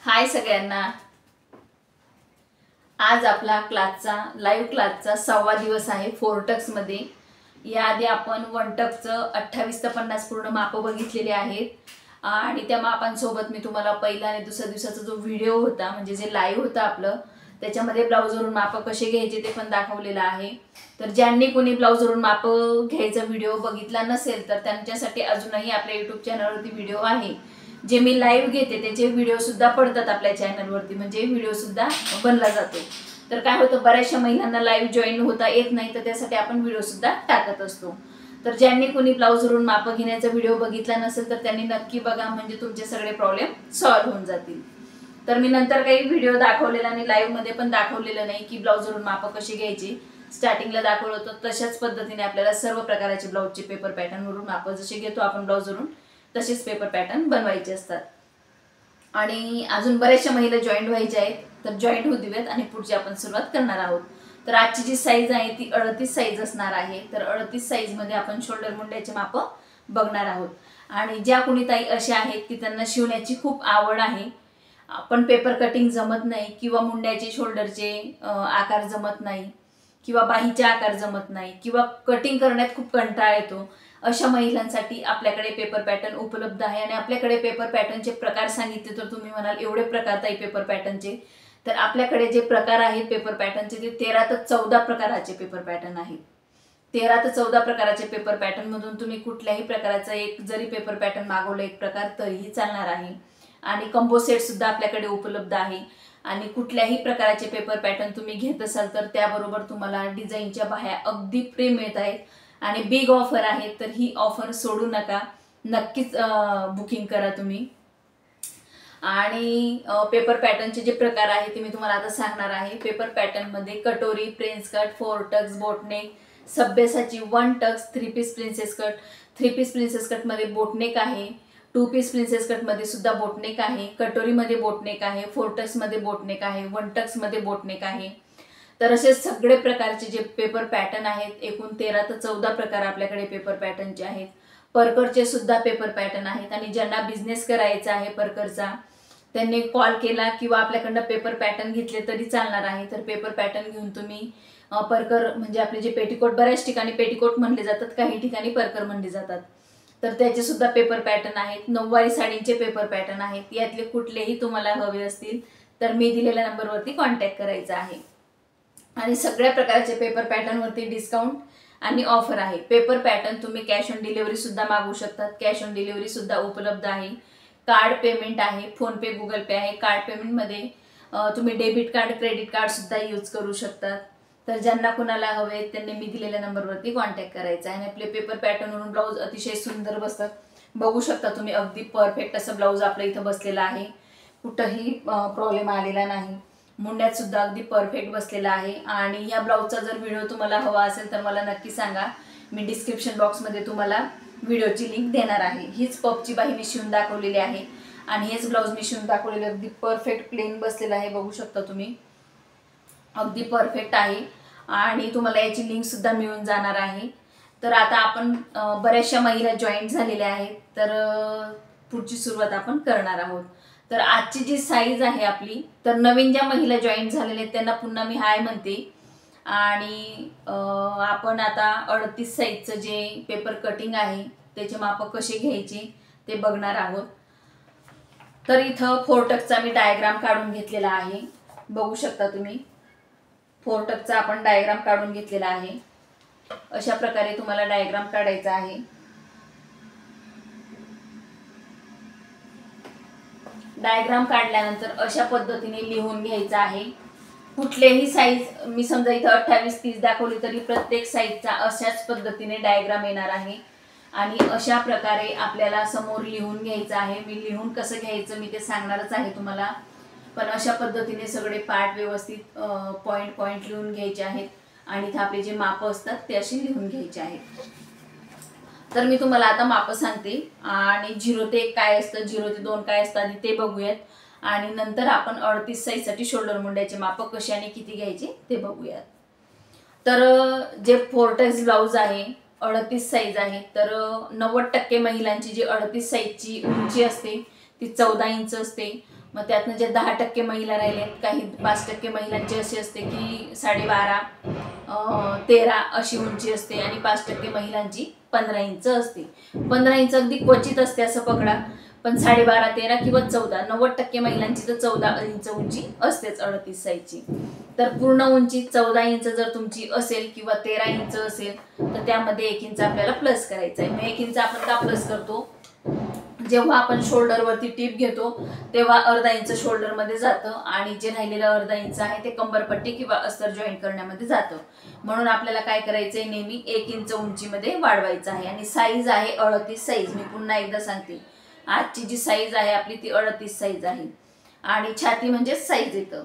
हाय सगळ्यांना। आज आपला लाईव्ह क्लासचा 6वा दिवस आहे फोरटक्स मध्ये। याआधी आपण वनटक्सचं 28 ते 50 पूर्ण माप बघितलेले आहेत आणि त्या मापांसोबत मी तुम्हाला पहिला आणि दुसऱ्या दिवसाचा जो व्हिडिओ होता म्हणजे जे लाईव्ह होतं आपलं त्याच्यामध्ये ब्लाऊजवरून माप कसे घ्यायचे ते पण दाखवलेलं आहे। तर ज्यांनी कोणी ब्लाऊजवरून माप घ्यायचा व्हिडिओ बघितला नसेल तर त्यांच्यासाठी अजूनही आपल्या YouTube चॅनलवरती व्हिडिओ आहे। जे मी लाईव्ह घेते त्याचे व्हिडिओ सुद्धा पडतात आपल्या चॅनलवरती, म्हणजे व्हिडिओ सुद्धा बनला जातो। तर काय होतं, बऱ्याचशा महिलांना लाईव्ह जॉईन होता येत नाही, तर त्यासाठी आपण व्हिडिओ सुद्धा टाकत असतो। तर ज्यांनी कोणी ब्लाऊजवरून माप घेण्याचा व्हिडिओ बघितला नसेल तर त्यांनी नक्की बघा, म्हणजे तुमचे सगळे प्रॉब्लेम सॉल्व्ह होऊन जातील। तर मी नंतर काही व्हिडिओ दाखवलेला आणि लाईव्ह मध्ये पण दाखवलेलं नाही की ब्लाऊजवरून माप कशी घ्यायची। स्टार्टिंगला दाखवलं होतं तशाच पद्धतीने आपल्याला सर्व प्रकारचे ब्लाऊजचे पेपर पॅटर्न वरून माप जसे घेतो आपण ब्लाऊजवरून तसेच पेपर पॅटर्न बनवायचे असतात। आणि अजून बऱ्याचशा महिला जॉईंट व्हायच्या आहेत, तर जॉईंट होऊ देऊयात आणि पुढची आपण सुरुवात करणार आहोत। तर आजची जी साईज आहे ती 38 साईज असणार आहे। तर 38 साईज मध्ये आपण शोल्डर मुंड्याचे माप बघणार आहोत। आणि ज्या कोणी ताई अशा आहेत की त्यांना शिवण्याची खूप आवड आहे पण पेपर कटिंग जमत नाही किंवा मुंड्याचे शोल्डरचे आकार जमत नाही किंवा बाहीचे आकार जमत नाही किंवा कटिंग करण्यात खूप कंटाळा येतो, अशा महिलांसाठी आपल्याकडे पेपर पॅटर्न उपलब्ध आहे। आणि आपल्याकडे पेपर पॅटर्नचे प्रकार सांगितले तर तुम्ही म्हणाल एवढे प्रकार ताई पेपर पॅटर्नचे, तर आपल्याकडे जे प्रकार आहेत पेपर पॅटर्नचे ते 13 ते 14 प्रकाराचे पेपर पॅटर्न आहेत। 13 ते 14 प्रकाराचे पेपर पॅटर्न मधून तुम्ही कुठल्याही प्रकाराचा एक जरी पेपर पॅटर्न मागवला एक प्रकार तरीही चालणार आहे। आणि कंबो सेट सुद्धा आपल्याकडे उपलब्ध आहे। आणि कुठल्याही प्रकारचे पेपर पॅटर्न तुम्ही घेत असाल तर त्याबरोबर तुम्हाला डिझाईनच्या बाह्या अगदी फ्री मिळत आहेत आणि बिग ऑफर आहे। तर ही ऑफर सोडू नका, नक्कीच बुकिंग करा तुम्ही। आणि पेपर पॅटर्नचे जे प्रकार आहे ते मी तुम्हाला आता सांगणार आहे। पेपर पॅटर्न मध्ये कटोरी, prince cut, 4 tucks, boatneck, Sabyasachi 1 tucks, 3 piece princess cut, 3 piece princess cut मध्ये बोटनेक आहे, 2 पीस प्रिन्सेस कट मध्ये सुद्धा बोटनेक आहे, कटोरी मध्ये बोटनेक आहे, 4 टक्स मध्ये बोटनेक आहे, 1 टक्स मध्ये बोटनेक आहे। तर असे सगळे प्रकारचे जे पेपर पॅटर्न आहेत, एकूण 13 ते 14 प्रकार आपल्याकडे पेपर पॅटर्नचे आहेत। परकरचे सुद्धा पेपर पॅटर्न आहेत आणि ज्यांना बिझनेस करायचा आहे परकरचा त्यांनी कॉल केला किंवा आपल्याकडनं पेपर पॅटर्न घेतले तरी चालणार आहे। तर पेपर पॅटर्न घेऊन तुम्ही परकर म्हणजे आपले जे पेटीकोट, बऱ्याच ठिकाणी पेटीकोट म्हणले जातात, काही ठिकाणी परकर म्हणले जातात, तर त्याचे सुद्धा पेपर पॅटर्न आहेत। नऊवारी साडींचे पेपर पॅटर्न आहेत। यातले कुठलेही तुम्हाला हवे असतील तर मी दिलेल्या नंबरवरती कॉन्टॅक्ट करायचा आहे। आणि सगळ्या प्रकारचे पेपर पॅटर्न वरती डिस्काउंट आणि ऑफर आहे। पेपर पॅटर्न तुम्ही कॅश ऑन डिलिव्हरी सुद्धा मागवू शकतात, कॅश ऑन डिलिव्हरी सुद्धा उपलब्ध आहे। कार्ड पेमेंट आहे, फोन पे, गुगल पे आहे। कार्ड पेमेंट मध्ये तुम्ही डेबिट कार्ड, क्रेडिट कार्ड सुद्धा यूज करू शकतात। तर ज्यांना कुणाला हवे त्यांनी मी दिलेल्या नंबरवरती कॉन्टॅक्ट करायचा आहे। आणि आपले पेपर पॅटर्न वरून ब्लाऊज अतिशय सुंदर बसतात, बघू शकता तुम्ही, अगदी परफेक्ट असं ब्लाऊज आपल्या इथं बसलेला आहे, कुठेही प्रॉब्लेम आलेला नाही। मुंड्यात सुद्धा अगदी परफेक्ट बसलेला आहे। आणि या ब्लाऊजचा जर व्हिडिओ तुम्हाला हवा असेल तर मला नक्की सांगा, मी डिस्क्रिप्शन बॉक्स मध्ये तुम्हाला व्हिडिओची लिंक देणार आहे। हीच पपची बाही मी शिवून दाखवलेली आहे आणि हेच ब्लाऊज मी शिवून दाखवलेले अगदी परफेक्ट प्लेन बसलेला आहे, बघू शकता तुम्ही, अगदी परफेक्ट आहे। आणि तुम्हाला याची लिंक सुद्धा मिळून जाणार आहे। तर आता आपण बऱ्याचशा महिला जॉईंट झालेल्या आहेत, तर पुढची सुरुवात आपण करणार आहोत। तर आजची जी साईज आहे आपली, तर नवीन ज्या महिला जॉईंट झालेल्या आहेत त्यांना पुन्हा मी हाय म्हणते। आणि आपण आता 38 साईजचं जे पेपर कटिंग आहे त्याचे माप कसे घ्यायचे ते बघणार आहोत। तर इथं 4 टक्सचा मी डायग्राम काढून घेतलेला आहे, बघू शकता तुम्ही, 4 टक्सचा आपण डायग्राम काढून घेतलेला आहे। अशा प्रकारे तुम्हाला डायग्राम काढायचा आहे। डायग्राम काढल्यानंतर अशा पद्धतीने लिहून घ्यायचा आहे। कुठलेही साईज, मी समजा इथं 28, 30 दाखवली तरी प्रत्येक साईजचा अशाच पद्धतीने डायग्राम येणार आहे। आणि अशा प्रकारे आपल्याला समोर लिहून घ्यायचं आहे। मी लिहून कसं घ्यायचं मी ते सांगणारच आहे तुम्हाला, पण अशा पद्धतीने सगळे पार्ट व्यवस्थित पॉइंट पॉइंट लिहून घ्यायचे आहेत। आणि इथे आपले जे माप असतात ते असे लिहून घ्यायचे आहेत। तर मी तुम्हाला आता माप सांगते आणि 0 ते 1 काय असतं, 0 ते 2 काय असतं आधी ते बघूयात। आणि नंतर आपण 38 साईज साठी शोल्डर मुंड्याचे माप कसे आणि किती घ्यायचे ते बघूयात। तर जे 4 टक्स ब्लाऊज आहे 38 साईज आहे, तर 90% महिलांची जी 38 साईजची उंची असते ती 14 इंच असते। मग त्यातनं जे 10% महिला राहिले, काही 5% महिलांची अशी असते की 12.5 13 अशी उंची असते आणि 5% महिलांची 15 इंच असते. 15 इंच अगदी क्वचित असते असं पकडा, पण 12.5 13 किंवा 14 90% महिलांची तर 14 इंच उंची असतेच 38 साईजची. तर पूर्ण उंची 14 इंच जर तुमची असेल किंवा 13 इंच असेल तर त्यामध्ये 1 इंच आपल्याला प्लस करायचं आहे. मग 1 इंच आपण का प्लस करतो, जेव्हा आपण शोल्डरवरती टीप घेतो तेव्हा अर्धा इंच शोल्डरमध्ये जातं आणि जे राहिलेलं अर्धा इंच आहे ते कंबरपट्टी किंवा अस्तर जॉईंट करण्यामध्ये जातं. म्हणून आपल्याला काय करायचंय, नेहमी 1 इंच उंचीमध्ये वाढवायचं आहे. आणि साईज आहे 38 साईज. मी पुन्हा एकदा सांगते, आजची जी साईज आहे आपली ती 38 साईज आहे. आणि छाती म्हणजे साईज येतं.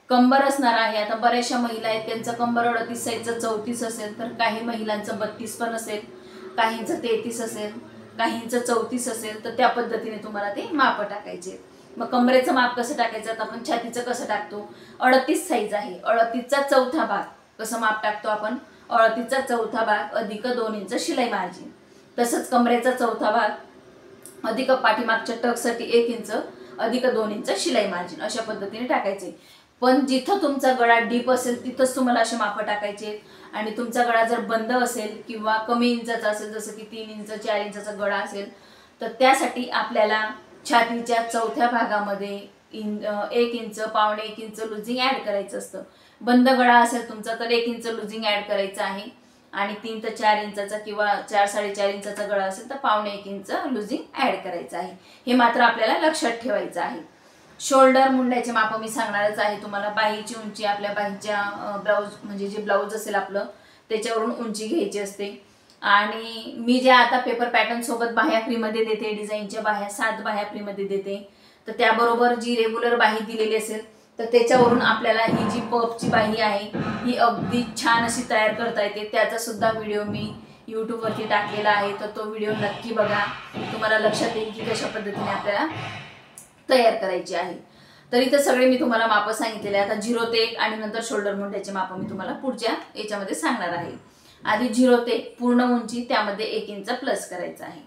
कंबर असणार आहे, आता बऱ्याचशा महिला आहेत त्यांचं कंबर 38 साईजचं 34 असेल, तर काही महिलांचं 32 पण असेल, काहींचं 33 असेल, काहींचं 34 असेल. तर त्या पद्धतीने तुम्हाला ते माप टाकायचे. मग कमरेचं माप कसं टाकायचं, आता आपण छातीचं कसं टाकतो, 38 साईज आहे, 38चा चौथा भाग कसं माप टाकतो आपण, 38चा चौथा भाग अधिक 2 इंच शिलाई मार्जिन. तसंच कमरेचा चौथा भाग अधिक पाठीमागच्या टक्ससाठी 1 इंच अधिक 2 इंच शिलाई मार्जिन अशा पद्धतीने टाकायचे. पण जिथं तुमचा गळा डीप असेल तिथंच तुम्हाला असे माप टाकायचे. आणि तुमचा गळा जर बंद असेल किंवा कमी इंचाचा असेल, जसं की 3 इंच 4 इंचाचा गळा असेल, तर त्यासाठी आपल्याला छातीच्या चौथ्या भागामध्ये 1 इंच पावणे 1 इंच लुझिंग ॲड करायचं असतं. बंद गळा असेल तुमचा तर 1 इंच लुझिंग ॲड करायचं आहे. आणि 3 ते 4 इंचाचा किंवा 4-4.5 इंचाचा गळा असेल तर पावणे 1 इंच लुझिंग ॲड करायचं आहे. हे मात्र आपल्याला लक्षात ठेवायचं आहे. शोल्डर मुंड्याचे माप मी सांगणारच आहे तुम्हाला. बाहीची उंची आपल्या बाहीच्या ब्लाऊज म्हणजे जे ब्लाऊज असेल आपलं त्याच्यावरून उंची घ्यायची असते. आणि मी जे आता पेपर पॅटर्न सोबत बाह्या फ्रीमध्ये देते, डिझाईनच्या बाह्या 7 बाह्या फ्रीमध्ये देते, तर त्याबरोबर जी रेग्युलर बाही दिलेली असेल तर त्याच्यावरून आपल्याला ही जी पफची बाही आहे ही अगदी छान अशी तयार करता येते. त्याचा सुद्धा व्हिडिओ मी यूट्यूबवरती टाकलेला आहे, तर तो व्हिडिओ नक्की बघा. तुम्हाला लक्षात येईल की कशा पद्धतीने आपल्याला तयार करायची आहे. तर इथं सगळे मी तुम्हाला माप सांगितलेले. आता 0 ते 1 आणि नंतर शोल्डर मुंड्याचे माप मी तुम्हाला पुढच्या याच्यामध्ये सांगणार आहे. आधी 0 ते 1 पूर्ण उंची, त्यामध्ये 1 इंच प्लस करायचा आहे.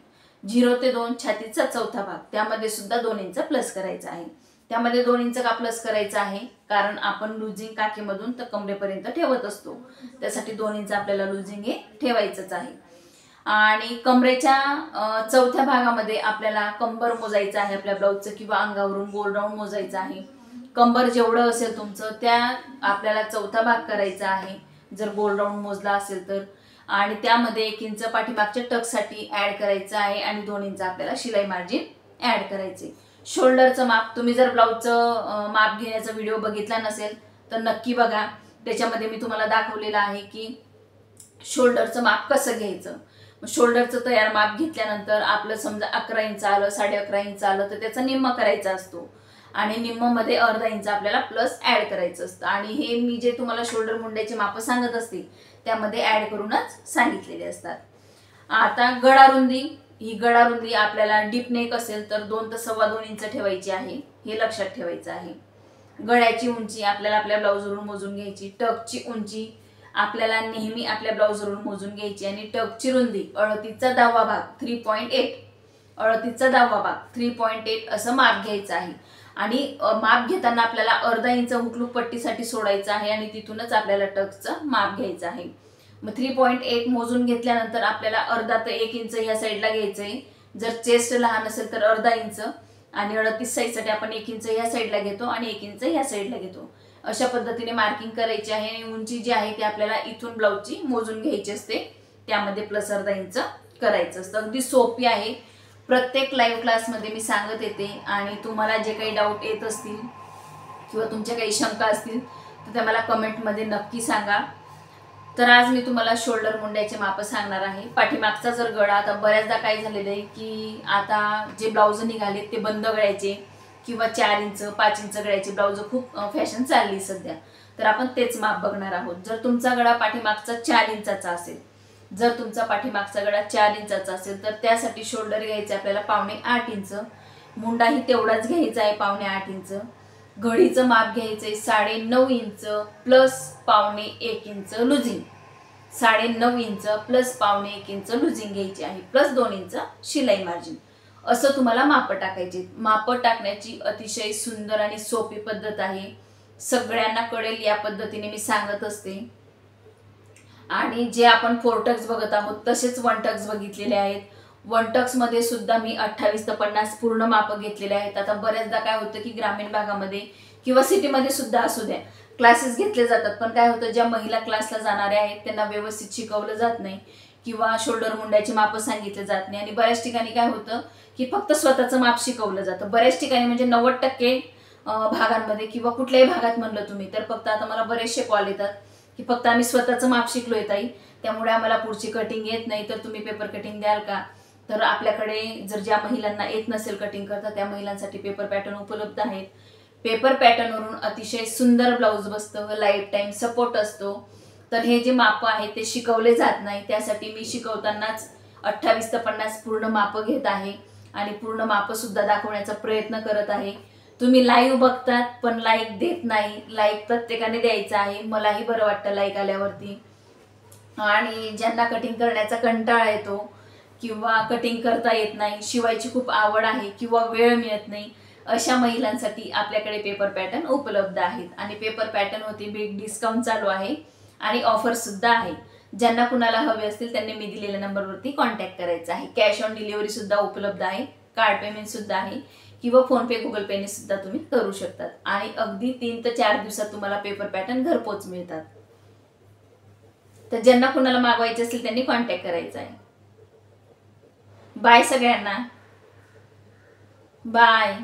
0 ते 2 छातीचा चौथा भाग, त्यामध्ये सुद्धा 2 इंच प्लस करायचा आहे. त्यामध्ये 2 इंच का प्लस करायचा आहे, कारण आपण लुझिंग काखेमधून तर कमरेपर्यंत ठेवत असतो, त्यासाठी 2 इंच आपल्याला लुझिंग हे ठेवायचंच आहे. आणि कमरेच्या चौथ्या भागामध्ये आपल्याला कंबर मोजायचं आहे आपल्या ब्लाऊजचं किंवा अंगावरून गोल राऊंड मोजायचं आहे. कंबर जेवढं असेल तुमचं त्या आपल्याला चौथा भाग करायचा आहे जर गोल राऊंड मोजला असेल तर. आणि त्यामध्ये 1 इंच पाठीमागच्या टक्ससाठी ॲड करायचं आहे आणि 2 इंच आपल्याला शिलाई मार्जिन ॲड करायचे. शोल्डरचं माप तुम्ही जर ब्लाऊजचं माप घेण्याचा व्हिडिओ बघितला नसेल तर नक्की बघा. त्याच्यामध्ये मी तुम्हाला दाखवलेलं आहे की शोल्डरचं माप कसं घ्यायचं. शोल्डरचं तयार माप घेतल्यानंतर आपलं समजा 11 इंच आलं, 11.5 इंच आलं तर त्याचा निम्मा करायचा असतो आणि निम्मामध्ये अर्धा इंच आपल्याला प्लस ॲड करायचं असतं. आणि हे मी जे तुम्हाला शोल्डर मुंड्याचे माप सांगत असते त्यामध्ये ॲड करूनच सांगितलेले असतात. आता गळारुंदी, ही गळारुंदी आपल्याला डीप नेक असेल तर 2 ते 2.25 इंच ठेवायची आहे, हे लक्षात ठेवायचं आहे. गळ्याची उंची आपल्याला आपल्या ब्लाऊजवरून मोजून घ्यायची. टकची उंची आपल्याला नेहमी आपल्या ब्लाऊजवरून मोजून घ्यायची. आणि टकची रुंदी 38चा 10वा भाग 3.8, 38चा 10वा भाग 3.8 असं माप घ्यायचं आहे. आणि माप घेताना आपल्याला अर्धा इंच हुकलूक पट्टीसाठी सोडायचं आहे आणि तिथूनच आपल्याला टक्सचं माप घ्यायचं आहे. मग 3.8 मोजून घेतल्यानंतर आपल्याला अर्धा ते 1 इंच ह्या साईडला घ्यायचं आहे. जर चेस्ट लहान असेल तर अर्धा इंच, आणि 38 साईजसाठी आपण 1 इंच ह्या साईडला घेतो आणि 1 इंच ह्या साईडला घेतो. अशा पद्धतीने मार्किंग करायची आहे. आणि उंची जी आहे ती आपल्याला इथून ब्लाऊजची मोजून घ्यायची असते, त्यामध्ये प्लस अर्धा इंच करायचं असतं. अगदी सोपी आहे. प्रत्येक लाईव्ह क्लासमध्ये मी सांगत येते. आणि तुम्हाला जे काही डाऊट येत असतील किंवा तुमच्या काही शंका असतील तर त्या मला कमेंटमध्ये नक्की सांगा. तर आज मी तुम्हाला शोल्डर मुंड्याचे माप सांगणार आहे. पाठीमागचा जर गळा, आता बऱ्याचदा काय झालेलं आहे की आता जे ब्लाऊज निघाले ते बंद गळ्याचे किंवा 4 इंच 5 इंच गळ्याचे ब्लाऊज खूप फॅशन चालली सध्या, तर आपण तेच माप बघणार आहोत. जर तुमचा गळा पाठीमागचा 4 इंचाचा असेल, जर तुमचा पाठीमागचा गळा 4 इंचाचा असेल तर त्यासाठी शोल्डर घ्यायचे आपल्याला 7.5 इंच, मुंडाही तेवढाच घ्यायचा आहे 7.5 इंच. घडीचं माप घ्यायचंय 9.5 inch plus 1.5 inch losing, 9.5 inch plus 1.5 inch losing घ्यायची आहे, प्लस 2 इंच शिलाई मार्जिन. असं तुम्हाला माप टाकायचे. माप टाकण्याची अतिशय सुंदर आणि सोपी पद्धत आहे, सगळ्यांना कळेल या पद्धतीने मी सांगत असते. आणि जे आपण 4 टक्स बघत आहोत तसेच 1 टक्स बघितलेले आहेत. 1 टक्स मध्ये सुद्धा मी 28 ते 50 पूर्ण माप घेतलेले आहेत. आता बऱ्याचदा काय होतं की ग्रामीण भागामध्ये किंवा सिटीमध्ये सुद्धा असू द्या क्लासेस घेतले जातात, पण काय होतं ज्या महिला क्लासला जाणाऱ्या आहेत त्यांना व्यवस्थित शिकवलं जात नाही किंवा शोल्डर मुंड्याची मापं सांगितले जात नाही. आणि बऱ्याच ठिकाणी काय होतं की फक्त स्वतःचं माप शिकवलं जातं. बऱ्याच ठिकाणी म्हणजे 90% भागांमध्ये किंवा कुठल्याही भागात म्हणलं तुम्ही तर फक्त आता मला बरेचसे कॉल येतात की फक्त आम्ही स्वतःचं माप शिकलोय ताई, त्यामुळे आम्हाला पुढची कटिंग येत नाही, तर तुम्ही पेपर कटिंग द्याल का? तर आपल्याकडे जर ज्या महिलांना येत नसेल कटिंग करता त्या महिलांसाठी पेपर पॅटर्न उपलब्ध आहेत. पेपर पॅटर्नवरून अतिशय सुंदर ब्लाऊज बसतं, लाईफ टाईम सपोर्ट असतो. तर हे जे माप आहे ते शिकवले जात नाही, त्यासाठी मी शिकवतानाच 28 ते 50 पूर्ण माप घेत आहे आणि पूर्ण माप सुद्धा दाखवण्याचा प्रयत्न करत आहे. तुम्ही लाईव्ह बघतात पण लाईक देत नाही. लाईक प्रत्येकाने द्यायचं आहे, मलाही बरं वाटतं लाईक आल्यावरती. आणि ज्यांना कटिंग करण्याचा कंटाळा येतो किंवा कटिंग करता येत नाही, शिवायची खूप आवड आहे किंवा वेळ मिळत नाही, अशा महिलांसाठी आपल्याकडे पेपर पॅटर्न उपलब्ध आहेत. आणि पेपर पॅटर्न होती बिग डिस्काउंट चालू आहे आणि ऑफर सुद्धा आहे. ज्यांना कुणाला हवे असतील त्यांनी मी दिलेल्या नंबरवरती कॉन्टॅक्ट करायचा आहे. कॅश ऑन डिलिव्हरी सुद्धा उपलब्ध आहे, कार्ड पेमेंट सुद्धा आहे किंवा फोनपे गुगल पेने सुद्धा तुम्ही करू शकतात. आणि अगदी 3 ते 4 दिवसात तुम्हाला पेपर पॅटर्न घरपोच मिळतात. तर ज्यांना कुणाला मागवायचे असेल त्यांनी कॉन्टॅक्ट करायचा आहे. बाय सगळ्यांना, बाय.